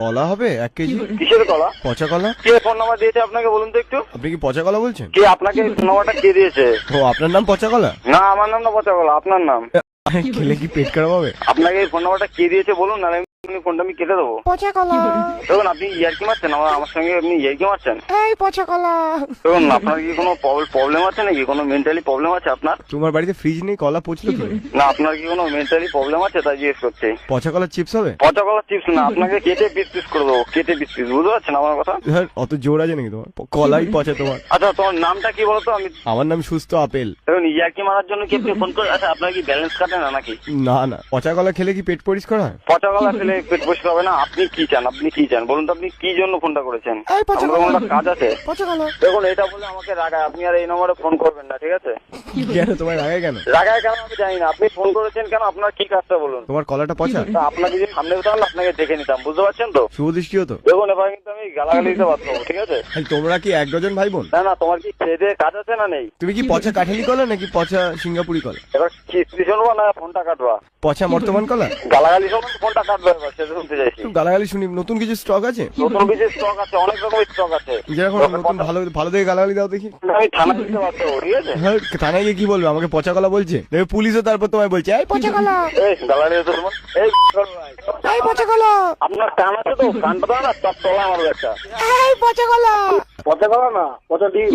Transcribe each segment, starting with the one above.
কলা হবে 1 কেজি। কিসের কলা? পচা কলা। কে ফোন নাম্বার দিয়েছে আপনাকে বলুন তো একটু? আপনি কি পচা কলা বলছেন? কে আপনাকে ফোন নাম্বারটা কে দিয়েছে? ও আপনার নাম পচা কলা? না আমার নাম না পচা কলা, আপনার নাম। খেলে কি পেট খারাপ হবে? আপনাকে এই ফোন নাম্বারটা কে দিয়েছে বলুন, না ফোনটা আমি কেটে দেবো। পচা কলা। দেখুন আপনি ইয়ার্কি মারছেন, আমার সঙ্গে আপনি ইয়ার্কি মারছেন। এই পচা কলা। দেখুন আপনার কি কোনো প্রবলেম আছে নাকি? কোনো মেন্টালি প্রবলেম আছে আপনার? তোমার বাড়িতে ফ্রিজ নেই, কলা পচলো কি? না আপনার কি কোনো মেন্টালি প্রবলেম আছে তাই জিজ্ঞেস করছি। পচা কলার চিপস হবে? পচা কলা চিপস না, আপনাকে কেটে পিস পিস করে দেবো, কেটে পিস পিস। বুঝতে পারছেন আমার কথা? হ্যাঁ, অত জোর আছে নাকি তোমার? কলাই পচা তোমার। আচ্ছা তোমার নামটা কি বলতো? আমি আমার নাম সুস্থ আপেল। দেখুন ইয়ার্কি মারার জন্য কি আপনি ফোন করে? আচ্ছা আপনার কি ব্যালেন্স কাটে না নাকি? না না, পচা কলা খেলে কি পেট পরিষ্কার হয়? পচা কলা খেলে পেট পরিষ্কার হবে না? আপনি কি চান? আপনি কি চান বলুন তো? আপনি কি জন্য ফোনটা করেছেন? এই পচা আমার কলা। কোনো কাজ আছে? পচা কলা। দেখুন এটা বলে আমাকে রাগায়, আপনি আর এই নম্বরে ফোন করবেন না, ঠিক আছে? কেন তোমার আগে কেন? রাগায় কেন আমি জানি না, আপনি ফোন করেছেন কেন? আপনার কি কাজটা বলুন? তোমার কলাটা পচা? তা আপনাকে যদি সামনে হতে হলে আপনাকে দেখে নিতাম, বুঝতে পারছেন তো? শুভ দৃষ্টি হতো। দেখুন এবার কিন্তু আমি গালাগালি দিতে বাধ্য হবো, ঠিক আছে? তোমরা কি 1 ডজন ভাই বোন? না না, তোমার কি খেয়ে দিয়ে কাজ আছে না নেই? তুমি কি পচা কাঠালি কলা নাকি পচা সিঙ্গাপুরি কলা? এবার কিস্তি শুনবো না ফোনটা কাটবা? পচা বর্তমান কলা? গালাগালি শুনবো ফোনটা কাটবে, এবার সেটা শুনতে চাইছি। একটু গালাগালি শুনি। নতুন কিছু স্টক আছে? নতুন কিছু স্টক আছে, অনেক রকমের স্টক আছে। যেরকম নতুন ভালো ভালো দেখে গালাগালি দাও দেখি। আমি থানা দিতে বাধ্য হবো, ঠিক আছে? হ্যাঁ, থানায় গিয়ে কি বলবে? আমাকে পচা কলা বলছে, দেখবে পুলিশও তারপর তোমায় বলছে এই পচা কলা। এই গালাগালি দিতে শুনবো। এই ভাই, এই পচা কলা। আপনার কান আছে তো? কানটা দাও না, সব তোলা আমার একটা। এই পচা কলা। পচা কলা না, পচা ডিম।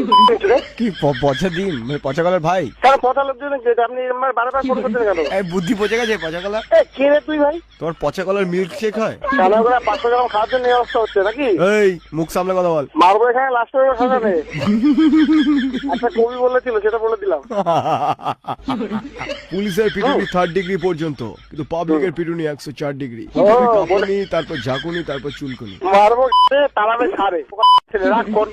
কি পচা দিন মানে পচা কলার ভাই? কেন পচা লোক জন্য যেটা আপনি আমার বারবার ফোন করছেন কেন? এই বুদ্ধি পচে গেছে পচা কলা। কে রে তুই ভাই? তোমার পচা কলার মিল্ক শেক হয়? কেন করে 500 গ্রাম খাওয়ার জন্য এই অবস্থা হচ্ছে নাকি? এই মুখ সামলে কথা বল। মারবো এখানে লাস্ট সাজাবে। একটা কবি বলেছিল, সেটা বলে দিলাম। পুলিশের পিটুনি 3rd ডিগ্রি পর্যন্ত, কিন্তু পাবলিকের পিটুনি 104 ডিগ্রি। কাঁপুনি, তারপর ঝাঁকুনি, তারপর চুলকুনি। মারবো তালাবে ছাড়ে। রাগ কর।